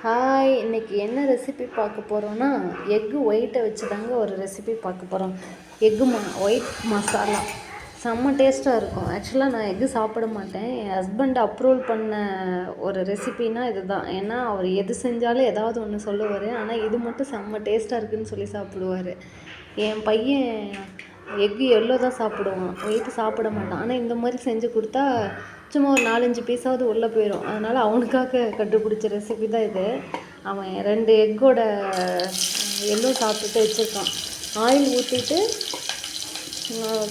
Hi, இன்றைக்கி என்ன recipe பார்க்க போகிறோன்னா எக்கு ஒயிட்டை வச்சு தாங்க ஒரு ரெசிபி பார்க்க போகிறோம். ஒயிட் மசாலா செம்ம டேஸ்ட்டாக இருக்கும். ஆக்சுவலாக நான் எக்கு சாப்பிட மாட்டேன். என் ஹஸ்பண்ட் அப்ரூவல் பண்ண ஒரு ரெசிபினா இது தான். ஏன்னா அவர் எது செஞ்சாலும் ஏதாவது ஒன்று சொல்லுவார். ஆனால் இது மட்டும் செம்ம டேஸ்ட்டாக இருக்குதுன்னு சொல்லி சாப்பிடுவார். என் பையன் எக்கு எல்லோ தான் சாப்பிடுவான், ஒயிட்டு சாப்பிட மாட்டான். ஆனால் இந்த மாதிரி செஞ்சு கொடுத்தா சும்மா ஒரு 4-5 பீஸாவது உள்ளே போயிடும். அதனால் அவனுக்காக கண்டுபிடிச்ச ரெசிபி தான் இது. அவன் 2 எக்கோட எல்லோ சாப்பிட்டுட்டு வச்சுருக்கான். ஆயில் ஊற்றிட்டு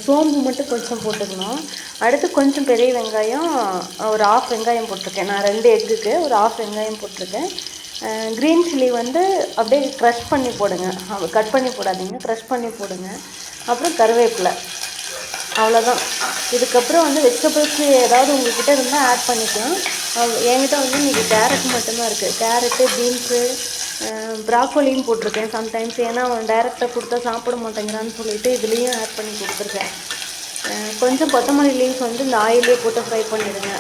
சோம்பு மட்டும் கொஞ்சம் போட்டுக்கணும். அடுத்து கொஞ்சம் பெரிய வெங்காயம், ஒரு 1/2 வெங்காயம் போட்டிருக்கேன். நான் 2 எக்குக்கு ஒரு 1/2 வெங்காயம் போட்டிருக்கேன். க்ரீன் சில்லி வந்து அப்படியே க்ரஷ் பண்ணி போடுங்க, கட் பண்ணி போடாதீங்க, க்ரஷ் பண்ணி போடுங்க. அப்புறம் கருவேப்பிலை, அவ்வளோதான். இதுக்கப்புறம் வந்து வெஜிடபிள்ஸ் ஏதாவது உங்கள்கிட்ட இருந்தால் ஆட் பண்ணிக்கலாம். என்கிட்ட வந்து இன்றைக்கி கேரட் மட்டும்தான் இருக்குது. கேரட்டு, பீன்ஸு, ப்ராக்கோலியும் போட்டிருக்கேன் சம்டைம்ஸ். ஏன்னா அவன் டைரெக்டாக கொடுத்தா சாப்பிட மாட்டேங்கிறான்னு சொல்லிவிட்டு இதுலேயும் ஆட் பண்ணி கொடுத்துருக்கேன். கொஞ்சம் கொத்தமல்லி லீவ்ஸ் வந்து இந்த ஆயிலே போட்டு ஃப்ரை பண்ணிவிடுங்க.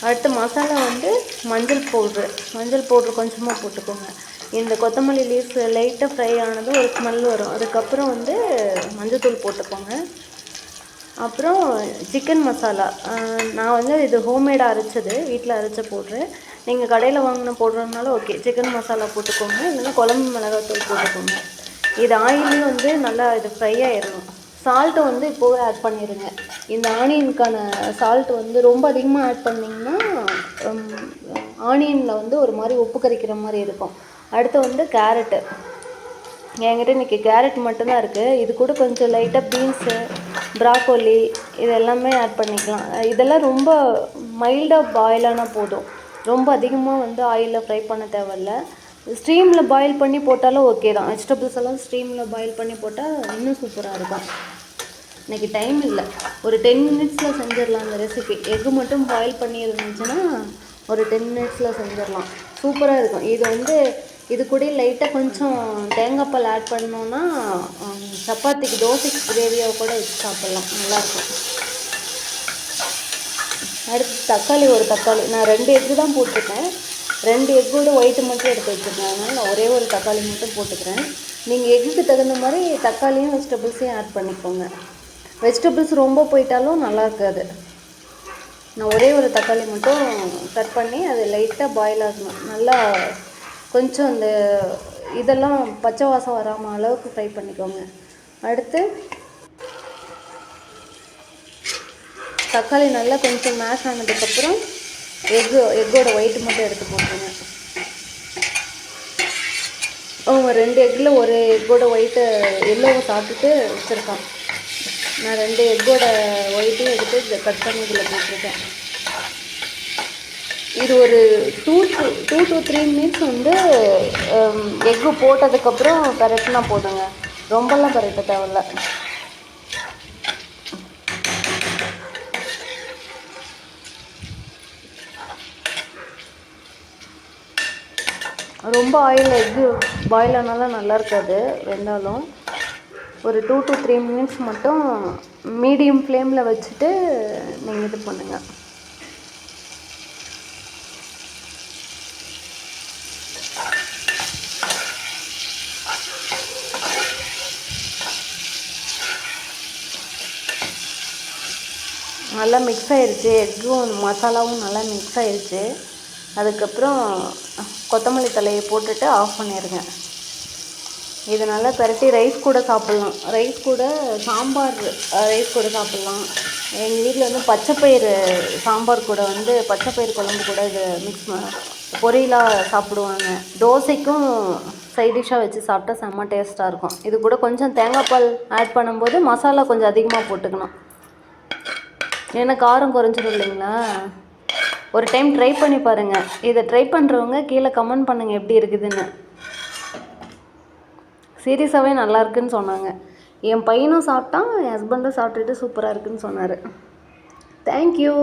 அடுத்து மசாலா வந்து மஞ்சள் பவுட்ரு கொஞ்சமாக போட்டுக்கோங்க. இந்த கொத்தமல்லி லீவ்ஸ் லைட்டாக ஃப்ரை ஆனதும் ஒரு ஸ்மெல் வரும். அதுக்கப்புறம் வந்து மஞ்சள்தூள் போட்டுக்கோங்க. அப்புறம் சிக்கன் மசாலா, நான் வந்து இது ஹோம்மேடாக அரைச்சது, வீட்டில் அரைச்ச பவுட்ரு. நீங்கள் கடையில் வாங்கின போடுறதுனால ஓகே, சிக்கன் மசாலா போட்டுக்கோங்க, இல்லைன்னா குழம்பு மிளகாத்தூள் போட்டுக்கோங்க. இது ஆயிலையும் வந்து நல்லா இது ஃப்ரை ஆயிடணும். சால்ட்டு வந்து இப்போவே ஆட் பண்ணிடுங்க. இந்த ஆனியனுக்கான சால்ட்டு வந்து ரொம்ப அதிகமாக ஆட் பண்ணிங்கன்னா ஆனியனில் வந்து ஒரு மாதிரி உப்பு கரிக்கிற மாதிரி இருக்கும். அடுத்து வந்து கேரட்டு, என்கிட்ட இன்றைக்கி கேரட் மட்டும்தான் இருக்குது. இது கூட கொஞ்சம் லைட்டாக பீன்ஸு, ப்ராக்கோலி இது எல்லாமே ஆட் பண்ணிக்கலாம். இதெல்லாம் ரொம்ப மைல்டாக பாயிலானால் போதும், ரொம்ப அதிகமாக வந்து ஆயிலில் ஃப்ரை பண்ண தேவையில்ல. ஸ்டீமில் பாயில் பண்ணி போட்டாலும் ஓகே தான். வெஜிடபிள்ஸ் எல்லாம் ஸ்டீமில் பாயில் பண்ணி போட்டால் இன்னும் சூப்பராக இருக்கும். இன்றைக்கி டைம் இல்லை, ஒரு 10 மினிட்ஸில் செஞ்சிடலாம் இந்த ரெசிபி. எக்கு மட்டும் பாயில் பண்ணி இருந்துச்சுன்னா ஒரு 10 மினிட்ஸில் செஞ்சிடலாம், சூப்பராக இருக்கும். இது வந்து இது கூட லைட்டாக கொஞ்சம் தேங்காய் பால் ஆட் பண்ணோன்னா சப்பாத்திக்கு, தோசைக்கு கிரேவியாக கூட வச்சு சாப்பிட்லாம், நல்லாயிருக்கும். அடுத்து தக்காளி, ஒரு தக்காளி நான் 2 எக்கு தான் போட்டிருக்கேன். 2 எக்கோட ஒயிட்டு மட்டும் எடுத்து வச்சுருக்கேன். அதனால் நான் ஒரே ஒரு தக்காளி மட்டும் போட்டுக்கிறேன். நீங்கள் எக்குக்கு தகுந்த மாதிரி தக்காளியும் வெஜிடபிள்ஸையும் ஆட் பண்ணிக்கோங்க. வெஜிடபிள்ஸ் ரொம்ப போயிட்டாலும் நல்லா இருக்காது. நான் ஒரே ஒரு தக்காளி மட்டும் கட் பண்ணி அது லைட்டாக பாயில் ஆகணும். நல்லா கொஞ்சம் அந்த இதெல்லாம் பச்சை வாசம் வராமல் அளவுக்கு ஃப்ரை பண்ணிக்கோங்க. அடுத்து தக்காளி நல்லா கொஞ்சம் மேஷ் ஆனதுக்கப்புறம் எக்கோட ஒயிட்டு மட்டும் எடுத்து போட்டுருங்க. அவங்க 2 எக்கில் ஒரு எக்கோட ஒயிட்டு எல்லோவை சாப்பிட்டுட்டு வச்சுருக்கான். நான் 2 எக்கோட ஒயிட்டையும் எடுத்து கட் பண்ணி இதில் போட்டிருக்கேன். இது ஒரு 2 to 3 மினிட்ஸ் வந்து எக்கு போட்டதுக்கப்புறம் பரட்டினா போதுங்க, ரொம்பலாம் பரட்ட தேவையில்ல. ரொம்ப ஆயில் எக்கு பாயில் ஆனாலும் நல்லா இருக்காது, வெந்தாலும். ஒரு 2 to 3 மினிட்ஸ் மட்டும் மீடியம் ஃப்ளேமில் வச்சுட்டு நீங்கள் இது பண்ணுங்கள். நல்லா மிக்ஸ் ஆகிடுச்சு, எக்கும் மசாலாவும் நல்லா மிக்ஸ் ஆகிடுச்சு. அதுக்கப்புறம் கொத்தமல்லி தலையை போட்டுட்டு ஆஃப் பண்ணிடுங்க. இது நல்லா பரட்டி ரைஸ் கூட சாப்பிட்லாம். ரைஸ் கூட சாம்பார், ரைஸ் கூட சாப்பிட்லாம். எங்கள் வீட்டில் வந்து பச்சைப்பயிறு சாம்பார் கூட வந்து பச்சைப்பயிறு குழம்பு கூட இது பொரியலாக சாப்பிடுவாங்க. தோசைக்கும் சைட் டிஷ்ஷாக வச்சு சாப்பிட்டா செம்ம டேஸ்ட்டாக இருக்கும். இது கூட கொஞ்சம் தேங்காய் பால் ஆட் பண்ணும்போது மசாலா கொஞ்சம் அதிகமாக போட்டுக்கணும், ஏன்னா காரம் குறைஞ்சிடும் இல்லைங்களா. ஒரு டைம் ட்ரை பண்ணி பாருங்கள். இதை ட்ரை பண்ணுறவங்க கீழே கமெண்ட் பண்ணுங்கள் எப்படி இருக்குதுன்னு. சீரியஸாகவே நல்லா இருக்குன்னு சொன்னாங்க. என் பையனும் சாப்பிட்டான், என் ஹஸ்பண்டும் சாப்பிட்டுட்டு சூப்பராக இருக்குதுன்னு சொன்னார். தேங்க்யூ.